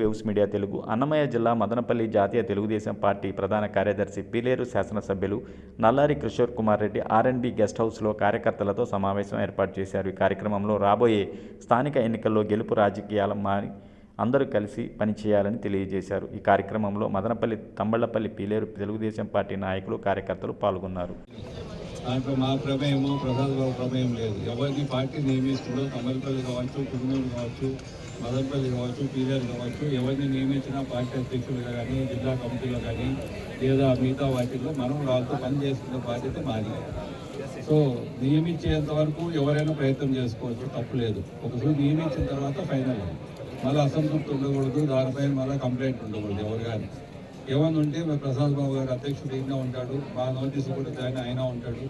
Waves media Telugu. Annamayya జిల్లా మదనపల్లి జాతీయ Telugu Desam party ప్రధాన కార్యదర్శి పీలేరు శాసనసభ్యులు నల్లారి కిషోర్ కుమార్ రెడ్డి ఆర్ఎండ్బి గెస్ట్ హౌస్లో కార్యకర్తలతో సమావేశం ఏర్పాటు చేశారు. ఈ కార్యక్రమంలో రాబోయే స్థానిక ఎన్నికల్లో గెలుపు రాజకీయాల మారి అందరూ కలిసి పనిచేయాలని తెలియజేశారు. ఈ కార్యక్రమంలో మదనపల్లి తంబళ్లపల్లి పీలేరు తెలుగుదేశం పార్టీ నాయకులు కార్యకర్తలు పాల్గొన్నారు. దాంట్లో మా ప్రమేయము ప్రసాద్ బాబు ప్రమేయం లేదు. ఎవరిని పార్టీ నియమిస్తుందో తమ్మలపల్లి కావచ్చు, కుటుంబం కావచ్చు, మదనపల్లి కావచ్చు, పీలేరు కావచ్చు, ఎవరిని నియమించినా పార్టీ అధ్యక్షులుగా కానీ జిల్లా కమిటీలో కానీ లేదా మిగతా వాటిల్లో మనం వాళ్ళతో పని చేసుకునే బాధ్యత మాది. సో నియమించేంత వరకు ఎవరైనా ప్రయత్నం చేసుకోవచ్చు, తప్పులేదు. ఒకసారి నియమించిన తర్వాత ఫైనల్ మళ్ళీ అసంతృప్తి ఉండకూడదు, దానిపైన మళ్ళీ కంప్లైంట్ ఉండకూడదు ఎవరు కానీ. ఏమన్నా ఉంటే ప్రసాద్ బాబు గారు అధ్యక్షుడు ఈయన ఉంటాడు, మా నోటీసు కూడా జాయిన్ అయినా ఉంటాడు,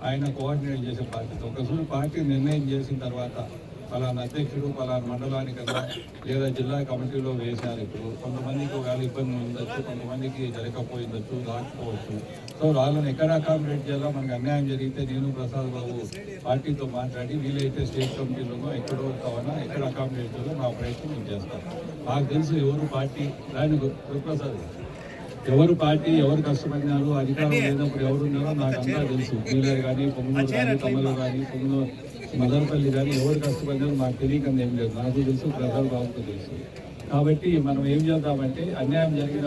ఆయన కోఆర్డినేట్ చేసే బాధ్యత. ఒకసారి పార్టీ నిర్ణయం చేసిన తర్వాత పలానా అధ్యక్షుడు పలానా మండలానికన్నా లేదా జిల్లా కమిటీలో వేశారు. ఇప్పుడు కొంతమందికి ఒకవేళ ఇబ్బంది ఉండొచ్చు, కొంతమందికి జరగకపోయిండొచ్చు, దాటుకోవచ్చు. సో వాళ్ళని ఎక్కడ అకామిడేట్ చేయాలో మనకు అన్యాయం జరిగితే నేను ప్రసాద్ బాబు పార్టీతో మాట్లాడి వీలైతే స్టేట్ కమిటీలోనో ఎక్కడో కావాలన్నా ఎక్కడ అకామిడేట్ చేయాలో మా ప్రయత్నం మేము చేస్తాం. నాకు తెలుసు ఎవరు పార్టీ దాని గురుప్రసాద్ ఎవరు పార్టీ ఎవరు కష్టపడినారు, అధికారం లేనప్పుడు ఎవరున్నారో నాకు అంతా తెలుసు. పీలేరు కానీ పొంగనూరు కానీ తమ్మలు కానీ పొంగనూరు మదనపల్లి కానీ ఎవరు కష్టపడినారో నాకు తెలియకుండా ఏం లేదు. నాకు తెలుసు, ప్రసాద్ బాబుకు తెలుసు. కాబట్టి మనం ఏం చేద్దామంటే అన్యాయం జరిగిన